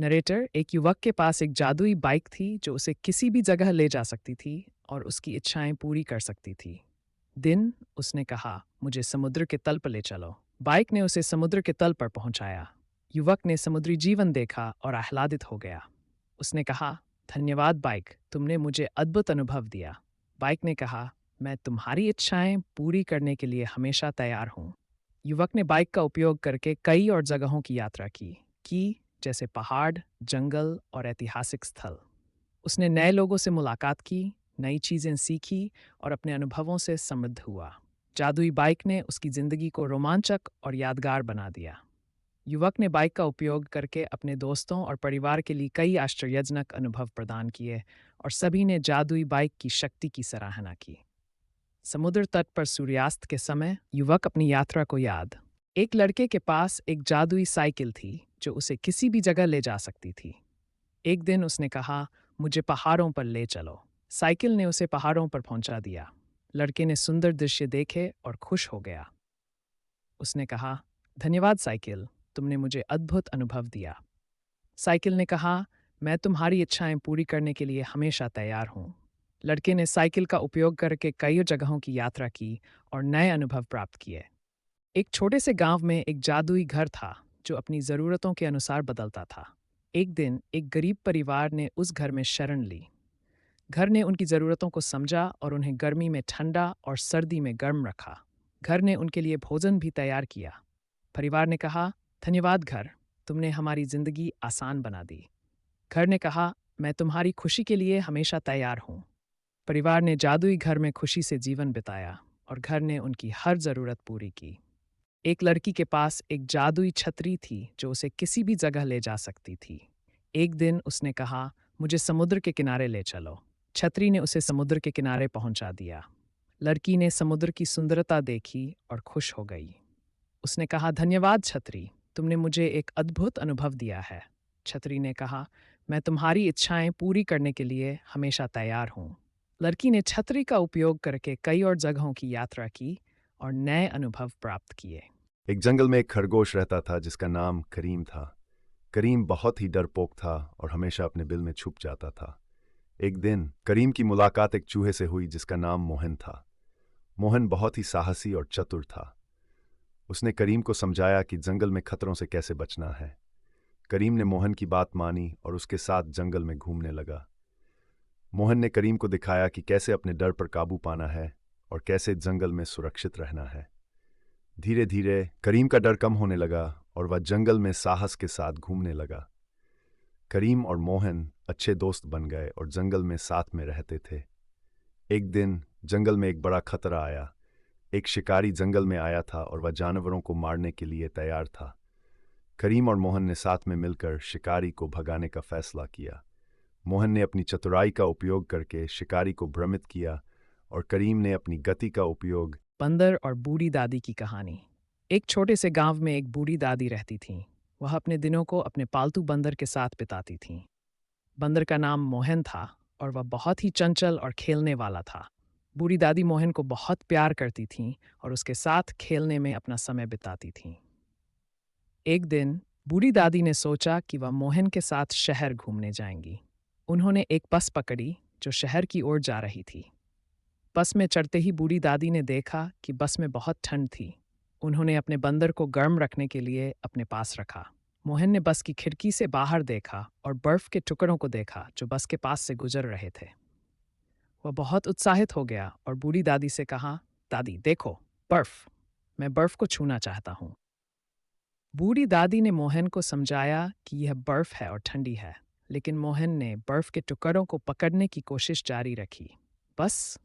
Narrator, एक युवक के पास एक जादुई बाइक थी जो उसे किसी भी जगह ले जा सकती थी और उसकी इच्छाएं पूरी कर सकती थी। दिन उसने कहा, मुझे समुद्र के तल पर ले चलो। बाइक ने उसे समुद्र के तल पर पहुंचाया। युवक ने समुद्री जीवन देखा और आह्लादित हो गया। उसने कहा, धन्यवाद बाइक, तुमने मुझे अद्भुत अनुभव दिया। बाइक ने कहा, मैं तुम्हारी इच्छाएं पूरी करने के लिए हमेशा तैयार हूँ। युवक ने बाइक का उपयोग करके कई और जगहों की यात्रा की जैसे पहाड़, जंगल और ऐतिहासिक स्थल। उसने नए लोगों से मुलाकात की, नई चीजें सीखी और अपने अनुभवों से समृद्ध हुआ। जादुई बाइक ने उसकी जिंदगी को रोमांचक और यादगार बना दिया। युवक ने बाइक का उपयोग करके अपने दोस्तों और परिवार के लिए कई आश्चर्यजनक अनुभव प्रदान किए और सभी ने जादुई बाइक की शक्ति की सराहना की। समुद्र तट पर सूर्यास्त के समय युवक अपनी यात्रा को याद। एक लड़के के पास एक जादुई साइकिल थी जो उसे किसी भी जगह ले जा सकती थी। एक दिन उसने कहा, मुझे पहाड़ों पर ले चलो। साइकिल ने उसे पहाड़ों पर पहुंचा दिया। लड़के ने सुंदर दृश्य देखे और खुश हो गया। उसने कहा, धन्यवाद साइकिल, तुमने मुझे अद्भुत अनुभव दिया। साइकिल ने कहा, मैं तुम्हारी इच्छाएं पूरी करने के लिए हमेशा तैयार हूँ। लड़के ने साइकिल का उपयोग करके कई जगहों की यात्रा की और नए अनुभव प्राप्त किए। एक छोटे से गांव में एक जादुई घर था जो अपनी ज़रूरतों के अनुसार बदलता था। एक दिन एक गरीब परिवार ने उस घर में शरण ली। घर ने उनकी ज़रूरतों को समझा और उन्हें गर्मी में ठंडा और सर्दी में गर्म रखा। घर ने उनके लिए भोजन भी तैयार किया। परिवार ने कहा, धन्यवाद घर, तुमने हमारी ज़िंदगी आसान बना दी। घर ने कहा, मैं तुम्हारी खुशी के लिए हमेशा तैयार हूँ। परिवार ने जादुई घर में खुशी से जीवन बिताया और घर ने उनकी हर ज़रूरत पूरी की। एक लड़की के पास एक जादुई छतरी थी जो उसे किसी भी जगह ले जा सकती थी। एक दिन उसने कहा, मुझे समुद्र के किनारे ले चलो। छतरी ने उसे समुद्र के किनारे पहुंचा दिया। लड़की ने समुद्र की सुंदरता देखी और खुश हो गई। उसने कहा, धन्यवाद छतरी, तुमने मुझे एक अद्भुत अनुभव दिया है। छतरी ने कहा, मैं तुम्हारी इच्छाएं पूरी करने के लिए हमेशा तैयार हूँ। लड़की ने छतरी का उपयोग करके कई और जगहों की यात्रा की और नए अनुभव प्राप्त किए। एक जंगल में एक खरगोश रहता था जिसका नाम करीम था। करीम बहुत ही डरपोक था और हमेशा अपने बिल में छुप जाता था। एक दिन करीम की मुलाकात एक चूहे से हुई जिसका नाम मोहन था। मोहन बहुत ही साहसी और चतुर था। उसने करीम को समझाया कि जंगल में खतरों से कैसे बचना है। करीम ने मोहन की बात मानी और उसके साथ जंगल में घूमने लगा। मोहन ने करीम को दिखाया कि कैसे अपने डर पर काबू पाना है और कैसे जंगल में सुरक्षित रहना है। धीरे धीरे करीम का डर कम होने लगा और वह जंगल में साहस के साथ घूमने लगा। करीम और मोहन अच्छे दोस्त बन गए और जंगल में साथ में रहते थे। एक दिन जंगल में एक बड़ा खतरा आया। एक शिकारी जंगल में आया था और वह जानवरों को मारने के लिए तैयार था। करीम और मोहन ने साथ में मिलकर शिकारी को भगाने का फैसला किया। मोहन ने अपनी चतुराई का उपयोग करके शिकारी को भ्रमित किया और करीम ने अपनी गति का उपयोग। बंदर और बूढ़ी दादी की कहानी। एक छोटे से गांव में एक बूढ़ी दादी रहती थीं। वह अपने दिनों को अपने पालतू बंदर के साथ बिताती थीं। बंदर का नाम मोहन था और वह बहुत ही चंचल और खेलने वाला था। बूढ़ी दादी मोहन को बहुत प्यार करती थीं और उसके साथ खेलने में अपना समय बिताती थीं। एक दिन बूढ़ी दादी ने सोचा कि वह मोहन के साथ शहर घूमने जाएंगी। उन्होंने एक बस पकड़ी जो शहर की ओर जा रही थी। बस में चढ़ते ही बूढ़ी दादी ने देखा कि बस में बहुत ठंड थी। उन्होंने अपने बंदर को गर्म रखने के लिए अपने पास रखा। मोहन ने बस की खिड़की से बाहर देखा और बर्फ के टुकड़ों को देखा जो बस के पास से गुजर रहे थे। वह बहुत उत्साहित हो गया और बूढ़ी दादी से कहा, दादी देखो, बर्फ, मैं बर्फ को छूना चाहता हूँ। बूढ़ी दादी ने मोहन को समझाया कि यह बर्फ है और ठंडी है, लेकिन मोहन ने बर्फ के टुकड़ों को पकड़ने की कोशिश जारी रखी। बस